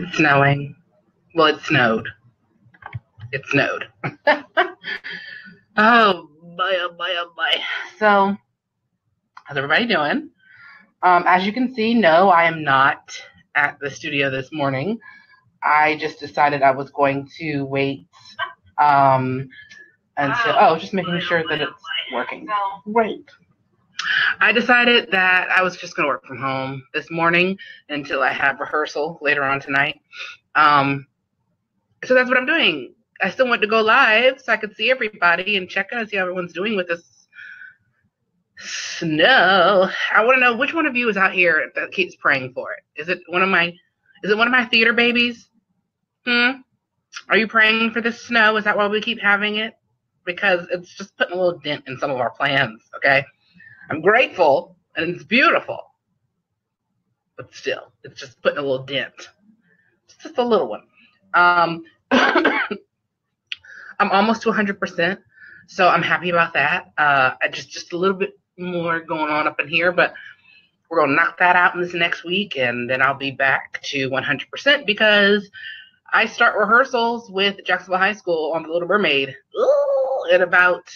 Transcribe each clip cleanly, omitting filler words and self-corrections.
It's snowing. Well, it snowed. It snowed. Oh, boy, oh, boy, oh, boy. So, how's everybody doing? As you can see, no, I am not at the studio this morning. I just decided I was going to wait until, just making sure that it's working. Great. I decided that I was just going to work from home this morning until I have rehearsal later on tonight. So that's what I'm doing. I still want to go live so I could see everybody and check and see how everyone's doing with this snow. I want to know which one of you is out here that keeps praying for it. Is it one of my theater babies? Are you praying for this snow? Is that why we keep having it? Because it's just putting a little dent in some of our plans, okay? I'm grateful and it's beautiful. But still, it's just putting a little dent. It's just a little one. I'm almost to 100%, so I'm happy about that. Just a little bit more going on up in here, but we're going to knock that out in this next week, and then I'll be back to 100% because I start rehearsals with Jacksonville High School on The Little Mermaid in about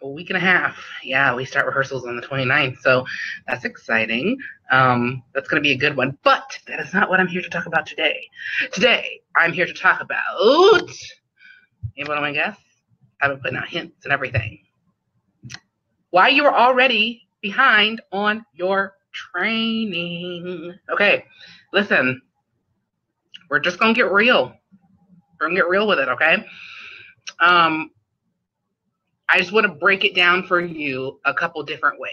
a week and a half. Yeah, we start rehearsals on the 29th, so that's exciting. That's going to be a good one, but that is not what I'm here to talk about today. Today, I'm here to talk about, anyone want to guess? I've been putting out hints and everything. Why you are already behind on your training. Okay, listen, we're just going to get real. We're going to get real with it, okay? I just want to break it down for you a couple different ways.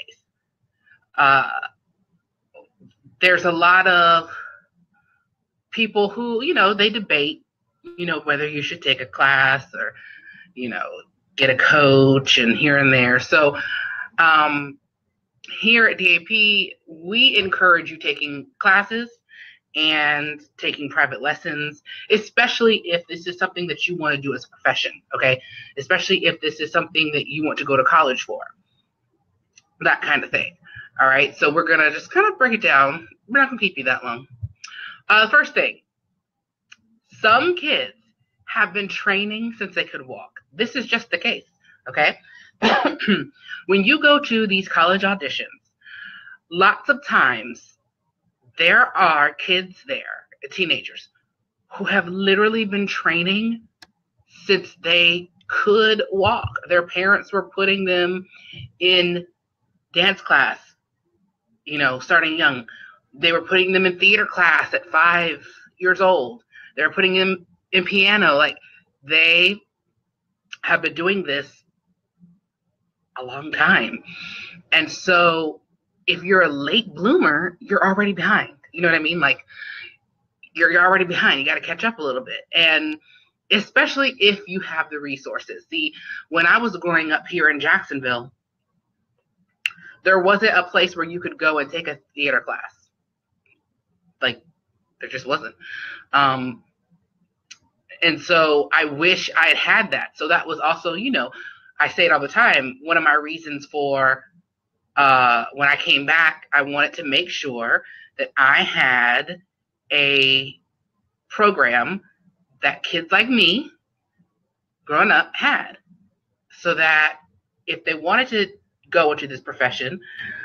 There's a lot of people who, they debate, whether you should take a class or, get a coach and here and there. So here at DAP, we encourage you taking classes and taking private lessons, especially if this is something that you want to do as a profession, okay? Especially if this is something that you want to go to college for, that kind of thing, all right? So we're going to just kind of break it down. We're not going to keep you that long. First thing, some kids have been training since they could walk. This is just the case, okay? When you go to these college auditions, lots of times there are kids there, teenagers, who have literally been training since they could walk. Their parents were putting them in dance class, starting young. They were putting them in theater class at 5 years old. They were putting them in piano. Like, they have been doing this a long time. And so if you're a late bloomer, you're already behind. You know what I mean? Like, you're already behind. You got to catch up a little bit. And especially if you have the resources. See, when I was growing up here in Jacksonville, there wasn't a place where you could go and take a theater class. Like, there just wasn't. And so I wish I had had that. So that was also, I say it all the time, one of my reasons for when I came back, I wanted to make sure that I had a program that kids like me growing up had, so that if they wanted to go into this profession,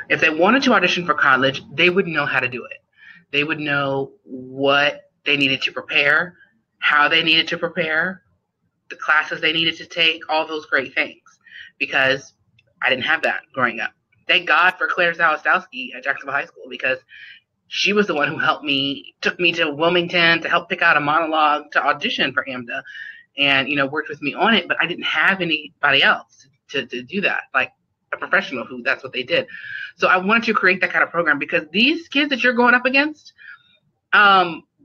if they wanted to audition for college, they would know how to do it. They would know what they needed to prepare, how they needed to prepare, the classes they needed to take, all those great things, because I didn't have that growing up. Thank God for Claire Zawistowski at Jacksonville High School, because she was the one who helped me, took me to Wilmington to help pick out a monologue to audition for AMDA, and, worked with me on it, but I didn't have anybody else to do that, like a professional who that's what they did. So I wanted to create that kind of program, because these kids that you're going up against,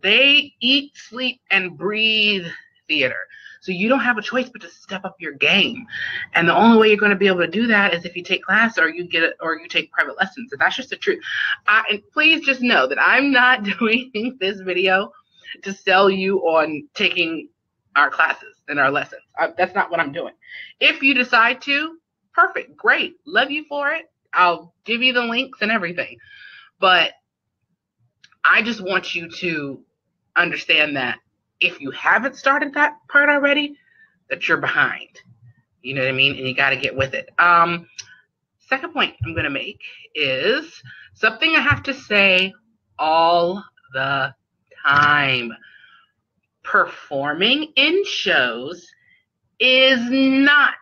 they eat, sleep, and breathe theater. So you don't have a choice but to step up your game. And the only way you're going to be able to do that is if you take class or you take private lessons. And that's just the truth. And please just know that I'm not doing this video to sell you on taking our classes and our lessons. That's not what I'm doing. If you decide to, perfect, great, love you for it. I'll give you the links and everything. But I just want you to understand that if you haven't started that part already, that you're behind. You know what I mean? And you got to get with it. Second point I'm going to make is something I have to say all the time. Performing in shows is not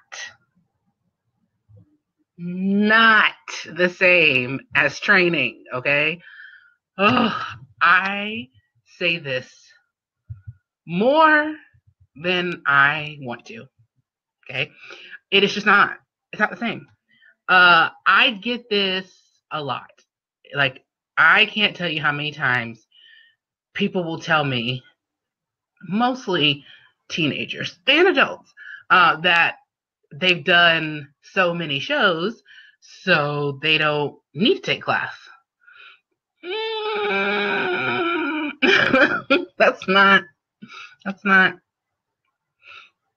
the same as training, okay? Oh, I say this more than I want to, okay? It is just not. It's not the same. I get this a lot. Like, I can't tell you how many times people will tell me, mostly teenagers and adults, that they've done so many shows, so they don't need to take class. That's not,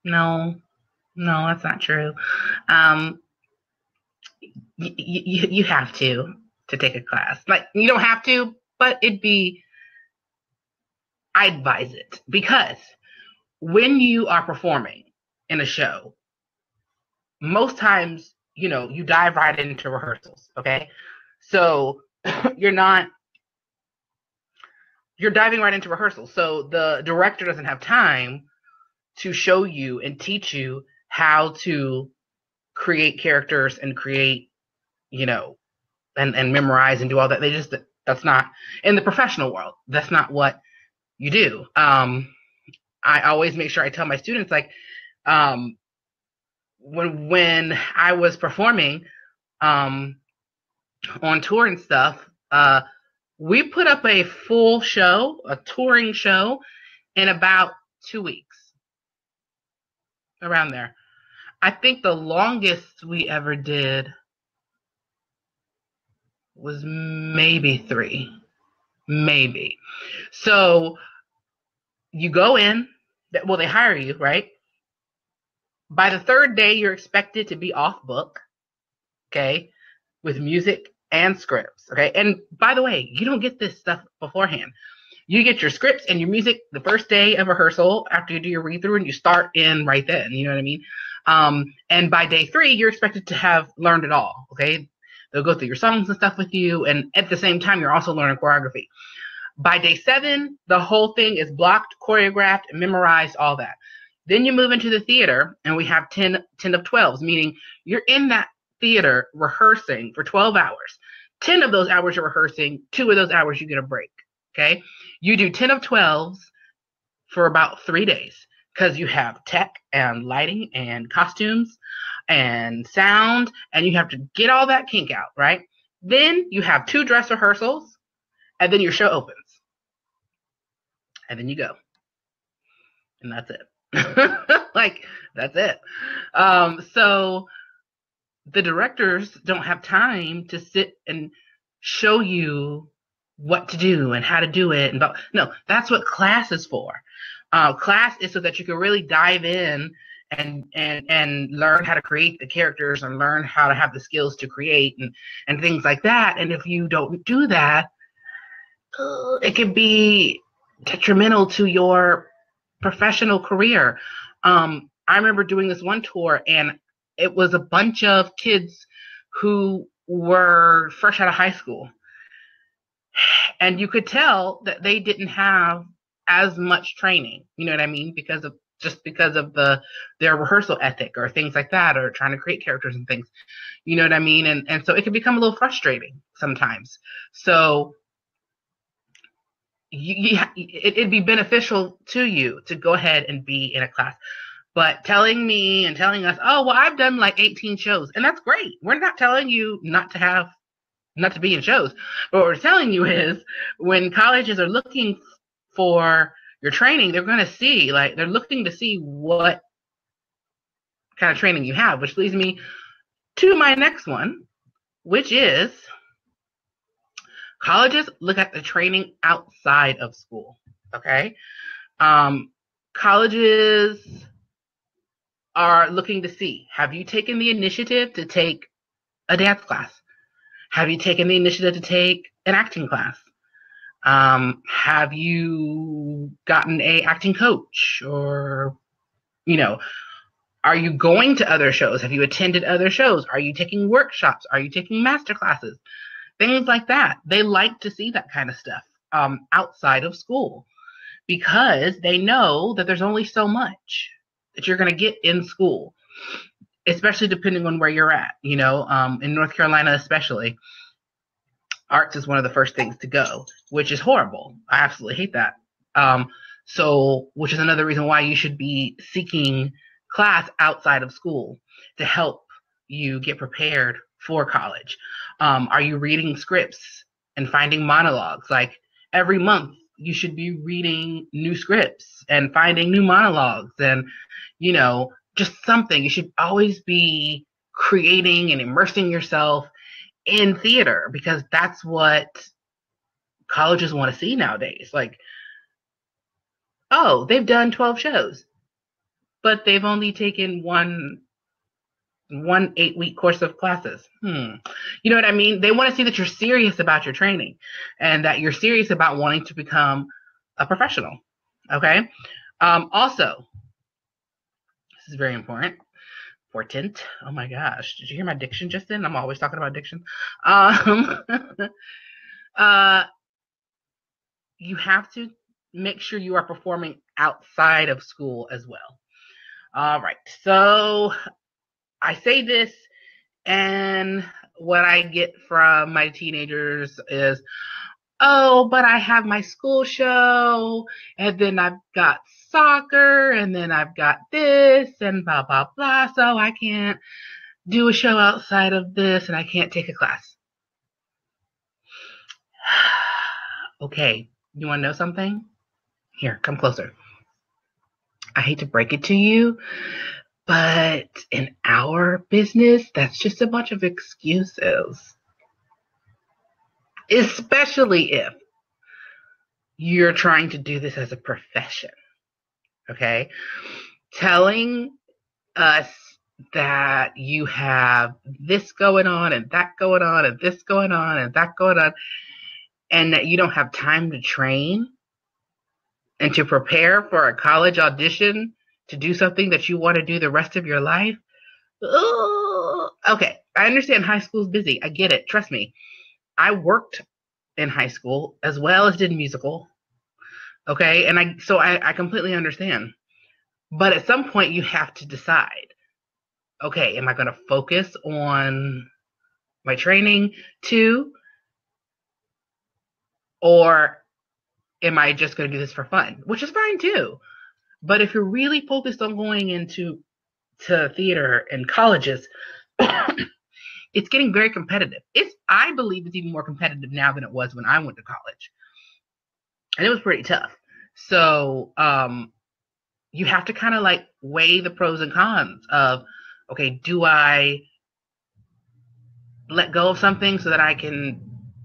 no, that's not true. You have to take a class. Like, you don't have to, but I advise it, because when you are performing in a show, most times, you dive right into rehearsals, okay? So you're diving right into rehearsals. So the director doesn't have time to show you and teach you how to create characters and create, and memorize and do all that. That's not, in the professional world, that's not what you do. I always make sure I tell my students, like, when I was performing on tour and stuff, we put up a full show, a touring show, in about 2 weeks, around there. I think the longest we ever did was maybe 3, maybe. So you go in, well, they hire you, right? By the 3rd day, you're expected to be off book, okay, with music and scripts, okay? And by the way, you don't get this stuff beforehand. You get your scripts and your music the first day of rehearsal after you do your read through, and you start in right then, you know what I mean? And by day 3, you're expected to have learned it all, okay? They'll go through your songs and stuff with you, and at the same time, you're also learning choreography. By day 7, the whole thing is blocked, choreographed, memorized, all that. Then you move into the theater, and we have 10 of 12s, meaning you're in that theater rehearsing for 12 hours. 10 of those hours you're rehearsing, 2 of those hours you get a break, okay? You do 10 of 12s for about 3 days, because you have tech and lighting and costumes and sound, and you have to get all that kink out, right? Then you have 2 dress rehearsals, and then your show opens. And then you go. And that's it. Like, that's it. So the directors don't have time to sit and show you what to do and how to do it. No, that's what class is for. Class is so that you can really dive in and learn how to create the characters and learn how to have the skills to create and things like that. And if you don't do that, it can be detrimental to your professional career. I remember doing this one tour, and it was a bunch of kids who were fresh out of high school. And you could tell that they didn't have as much training, you know what I mean? Because of their rehearsal ethic or things like that, or trying to create characters and things, you know what I mean? And so it can become a little frustrating sometimes. So it'd be beneficial to you to go ahead and be in a class. But telling me and telling us, oh, well, I've done like 18 shows, and that's great. We're not telling you not to be in shows. But what we're telling you is, when colleges are looking for your training, they're looking to see what kind of training you have, which leads me to my next one, which is colleges look at the training outside of school, okay? Colleges are looking to see, have you taken the initiative to take a dance class? Have you taken the initiative to take an acting class? Have you gotten a acting coach? Or, you know, are you going to other shows? Have you attended other shows? Are you taking workshops? Are you taking master classes? Things like that. They like to see that kind of stuff outside of school, because they know that there's only so much that you're going to get in school, especially depending on where you're at. In North Carolina especially, arts is one of the first things to go, which is horrible. I absolutely hate that. Which is another reason why you should be seeking class outside of school to help you get prepared for college. Are you reading scripts and finding monologues? Like, every month you should be reading new scripts and finding new monologues, and, just something. You should always be creating and immersing yourself in theater, because that's what colleges want to see nowadays. Like, oh, they've done 12 shows, but they've only taken one 8-week course of classes. You know what I mean? They want to see that you're serious about your training and that you're serious about wanting to become a professional. Okay. Also, this is very important. Oh my gosh. Did you hear my diction just then? I'm always talking about diction. You have to make sure you are performing outside of school as well. All right. So I say this, and what I get from my teenagers is, oh, but I have my school show, and then I've got soccer, and then I've got this, and blah, blah, blah, so I can't do a show outside of this, and I can't take a class. Okay, you want to know something? Here, come closer. I hate to break it to you, but in our business, that's just a bunch of excuses. Especially if you're trying to do this as a profession. Okay? Telling us that you have this going on and that going on and this going on and that going on, and that you don't have time to train and to prepare for a college audition to do something that you want to do the rest of your life. Ugh. Okay, I understand high school's busy. I get it. Trust me. I worked in high school as well as did musical. Okay, and I completely understand. But at some point you have to decide, okay, am I going to focus on my training too? Or am I just going to do this for fun? Which is fine too. But if you're really focused on going into theater and colleges, it's getting very competitive. I believe it's even more competitive now than it was when I went to college. And it was pretty tough. So you have to kind of like weigh the pros and cons of, okay, do I let go of something so that I can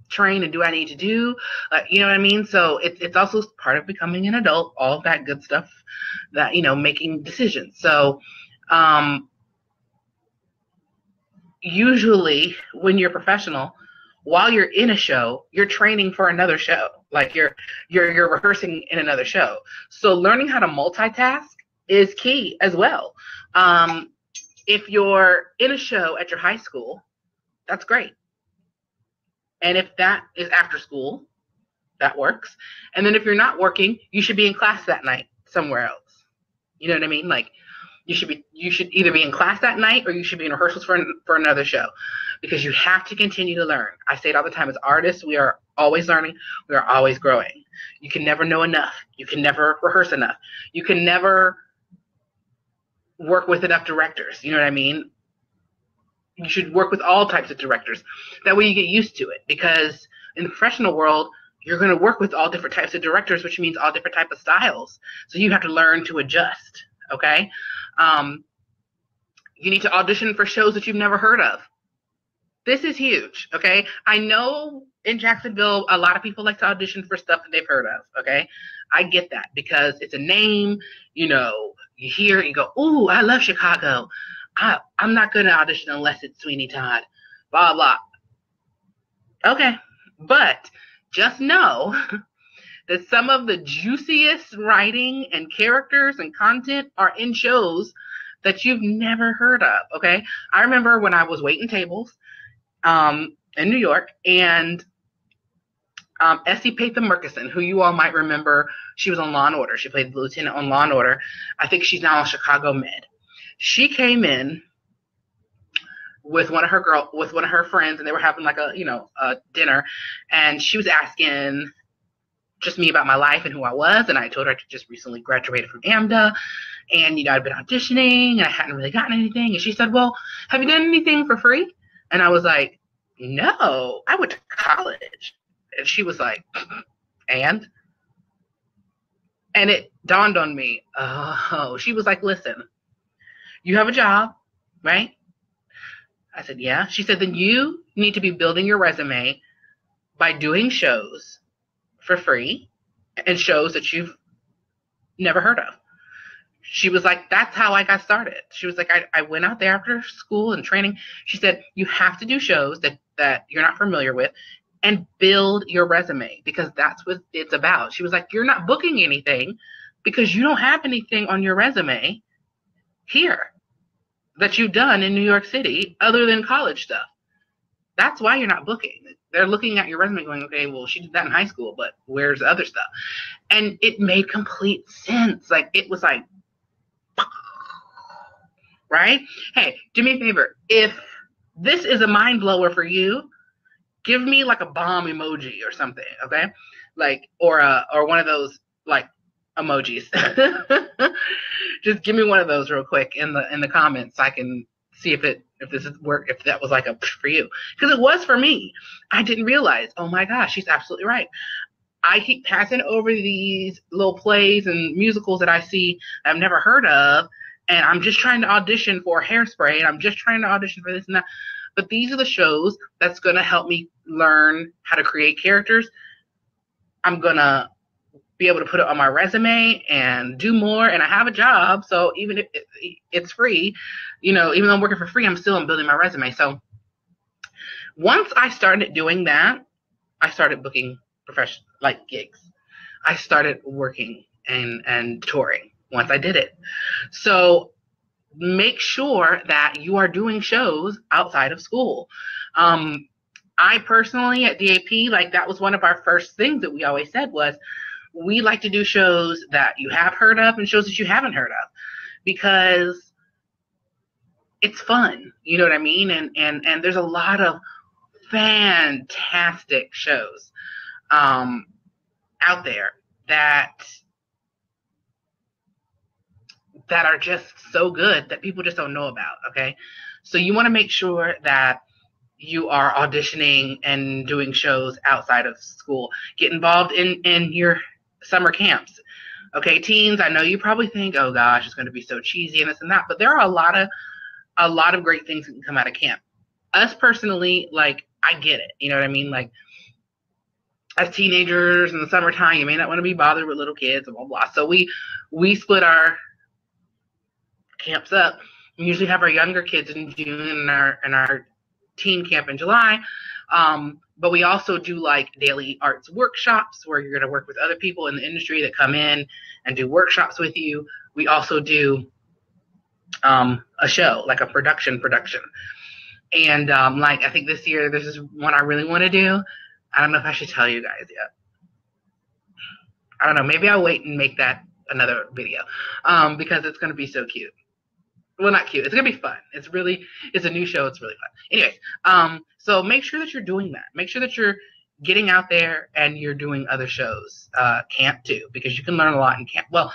train, and do I need to do? You know what I mean? So it's also part of becoming an adult, all of that good stuff, that, making decisions. So usually when you're professional, while you're in a show, you're training for another show. Like you're rehearsing in another show. So learning how to multitask is key as well. If you're in a show at your high school, that's great. And if that is after school, that works. And then if you're not working, you should be in class that night somewhere else. You know what I mean? Like, you should either be in class that night, or you should be in rehearsals for another show, because you have to continue to learn. I say it all the time. As artists, we are always learning. We are always growing. You can never know enough. You can never rehearse enough. You can never work with enough directors. You know what I mean? You should work with all types of directors. That way you get used to it, because in the professional world, you're going to work with all different types of directors, which means all different types of styles. So you have to learn to adjust. Okay? You need to audition for shows that you've never heard of. This is huge. Okay? I know in Jacksonville, a lot of people like to audition for stuff that they've heard of. Okay? I get that, because it's a name, you hear it, you go, ooh, I love Chicago. I'm not going to audition unless it's Sweeney Todd, blah, blah. Okay. But just know that some of the juiciest writing and characters and content are in shows that you've never heard of, okay? I remember when I was waiting tables in New York, and Essie Pathan Murkison, who you all might remember, she was on Law & Order. She played the lieutenant on Law & Order. I think she's now on Chicago Med. She came in with one of her friends, and they were having like a dinner, and she was asking just me about my life and who I was, and I told her I just recently graduated from AMDA, and I'd been auditioning, and I hadn't really gotten anything, and she said, well, have you done anything for free? And I was like, no, I went to college. And she was like, and it dawned on me, oh, she was like, listen, you have a job, right? I said, yeah. She said, then you need to be building your resume by doing shows for free and shows that you've never heard of. She was like, that's how I got started. She was like, I went out there after school and training. She said, you have to do shows that you're not familiar with and build your resume, because that's what it's about. She was like, you're not booking anything because you don't have anything on your resume here that you've done in New York City other than college stuff. That's why you're not booking. They're looking at your resume going, okay, well, she did that in high school, but where's the other stuff? And it made complete sense. Like, it was like, right? Hey, do me a favor. If this is a mind blower for you, give me like a bomb emoji or something, okay? Like, or one of those like emojis. Just give me one of those real quick in the comments so I can see if this is work, if that was like a for you. Because it was for me. I didn't realize, oh my gosh, she's absolutely right. I keep passing over these little plays and musicals that I see I've never heard of, and I'm just trying to audition for Hairspray, and I'm just trying to audition for this and that. But these are the shows that's going to help me learn how to create characters. I'm going to be able to put it on my resume and do more, and I have a job, so even if it's free, even though I'm working for free, I'm still building my resume. So once I started doing that, I started booking professional gigs. I started working and touring once I did it. So make sure that you are doing shows outside of school. I personally at DAP, that was one of our first things that we always said was, we like to do shows that you have heard of and shows that you haven't heard of, because it's fun. You know what I mean? And there's a lot of fantastic shows out there that are just so good that people just don't know about, okay? So you want to make sure that you are auditioning and doing shows outside of school. Get involved in your summer camps. Okay, teens, I know you probably think, oh gosh, it's going to be so cheesy and this and that, but there are a lot of great things that can come out of camp. Us personally, I get it. You know what I mean? As teenagers in the summertime, you may not want to be bothered with little kids and blah, blah. So we split our camps up. We usually have our younger kids in June and our teen camp in July. But we also do daily arts workshops where you're going to work with other people in the industry that come in and do workshops with you. We also do a show, a production. And I think this year this is one I really want to do. I don't know if I should tell you guys yet. I don't know. Maybe I'll wait and make that another video because it's going to be so cute. Well, not cute. It's going to be fun. It's a new show. It's really fun. Anyways, so make sure that you're doing that. Make sure that you're getting out there and you're doing other shows, camp too, because you can learn a lot in camp. Well,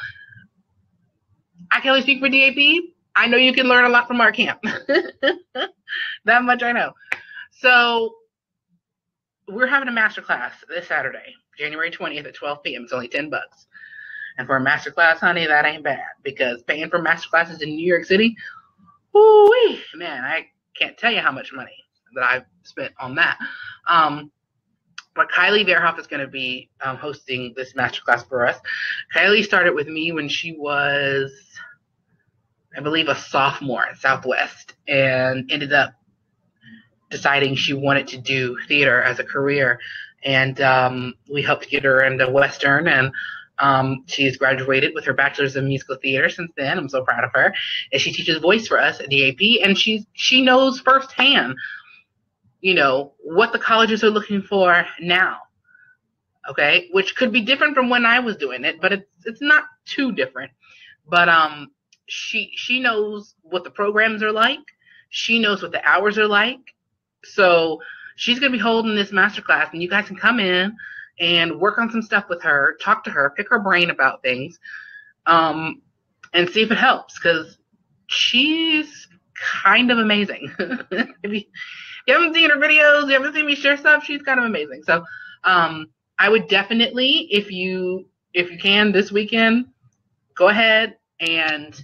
I can only speak for DAP. I know you can learn a lot from our camp. That much I know. So we're having a masterclass this Saturday, January 20th at 12 p.m. It's only $10. And for a masterclass, honey, that ain't bad, because paying for masterclasses in New York City, ooh, man, I can't tell you how much money that I've spent on that. But Kylie Verhoff is going to be hosting this masterclass for us. Kylie started with me when she was, I believe, a sophomore at Southwest, and ended up deciding she wanted to do theater as a career. and we helped get her into Western, and she's graduated with her bachelor's in musical theater since then. I'm so proud of her. And she teaches voice for us at DAP, and she knows firsthand, what the colleges are looking for now. Okay, which could be different from when I was doing it, but it's not too different. But she knows what the programs are like. She knows what the hours are like. So she's going to be holding this masterclass, and you guys can come in and work on some stuff with her, talk to her, pick her brain about things, and see if it helps, because she's kind of amazing. If you haven't seen her videos, you haven't seen me share stuff, she's kind of amazing. So I would definitely, if you can this weekend, go ahead and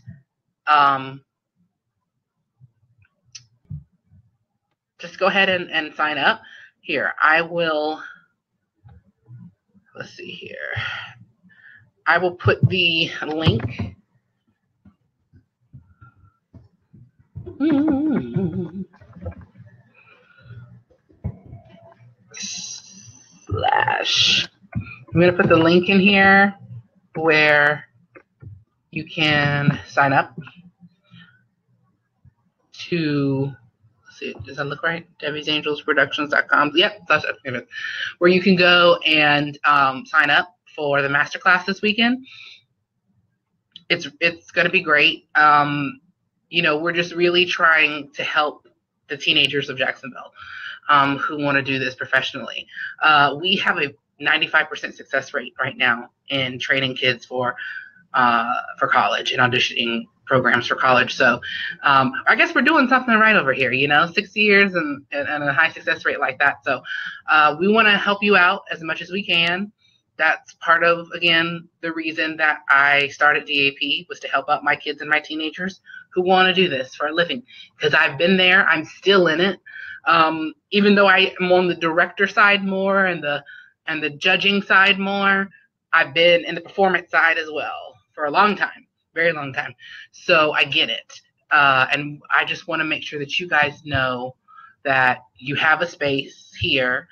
just go ahead and sign up. Here, I will, let's see here. I will put the link. I'm going to put the link in here where you can sign up to, let's see, does that look right? Debbie'sAngelsProductions.com. Yep, that's it. Where you can go and sign up for the masterclass this weekend. It's going to be great. We're just really trying to help the teenagers of Jacksonville who want to do this professionally. We have a 95% success rate right now in training kids for college and auditioning programs for college. So I guess we're doing something right over here, 6 years and a high success rate like that. So we want to help you out as much as we can. That's part of, again, the reason that I started DAP, was to help out my kids and my teenagers who want to do this for a living. Because I've been there, I'm still in it. Even though I am on the director side more and the judging side more, I've been in the performance side as well for a long time, very long time. So I get it. And I just want to make sure that you guys know that you have a space here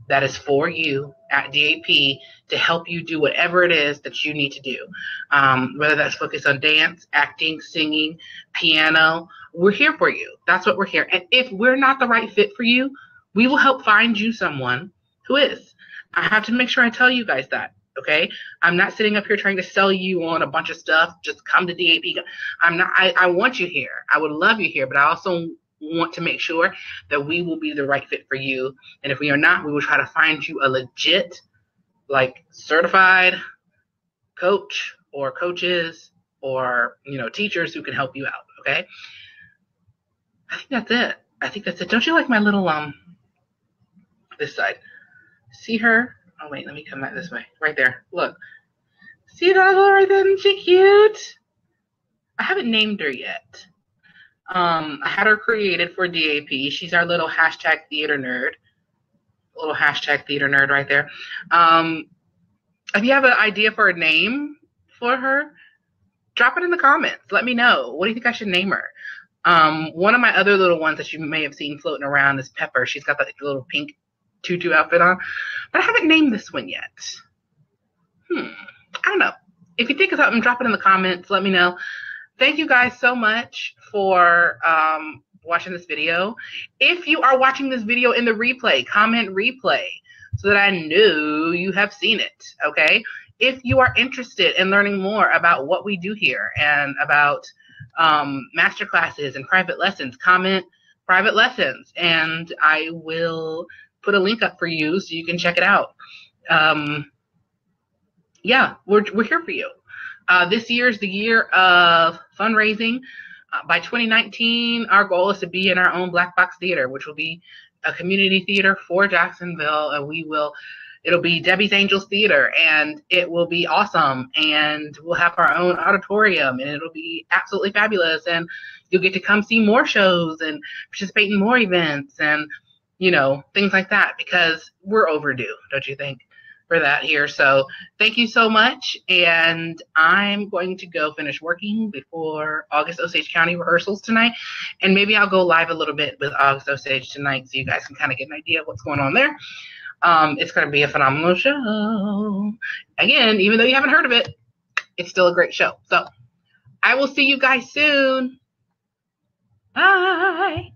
that is for you at DAP to help you do whatever it is that you need to do. Whether that's focused on dance, acting, singing, piano, we're here for you. That's what we're here. And if we're not the right fit for you, we will help find you someone who is. I have to make sure I tell you guys that, okay? I'm not sitting up here trying to sell you on a bunch of stuff. Just come to DAP. I want you here. I would love you here, but I also want to make sure that we will be the right fit for you. And if we are not, we will try to find you a legit, certified coach or coaches or, teachers who can help you out, okay? I think that's it. Don't you like my little, this side? See her? Oh, wait, let me come back this way. Right there. Look. See that little right there? Isn't she cute? I haven't named her yet. I had her created for DAP. She's our little hashtag theater nerd. Little hashtag theater nerd right there. If you have an idea for a name for her, drop it in the comments. Let me know. What do you think I should name her? One of my other little ones that you may have seen floating around is Pepper. She's got that little pink tutu outfit on. But I haven't named this one yet. I don't know. If you think of something, drop it in the comments. Let me know. Thank you guys so much for watching this video. If you are watching this video in the replay, comment replay so that I know you have seen it, okay? If you are interested in learning more about what we do here and about master classes and private lessons, comment private lessons, and I will put a link up for you so you can check it out. Yeah, we're here for you. This year is the year of fundraising. By 2019, our goal is to be in our own Black Box Theater, which will be a community theater for Jacksonville, and it'll be Debbie's Angels Theater, and it will be awesome, and we'll have our own auditorium, and it'll be absolutely fabulous, and you'll get to come see more shows and participate in more events and, things like that, because we're overdue, don't you think, for that here. So thank you so much, and I'm going to go finish working before August Osage County rehearsals tonight, and maybe I'll go live a little bit with August Osage tonight so you guys can kind of get an idea of what's going on there. It's going to be a phenomenal show. Again, even though you haven't heard of it, it's still a great show. So I will see you guys soon. Bye.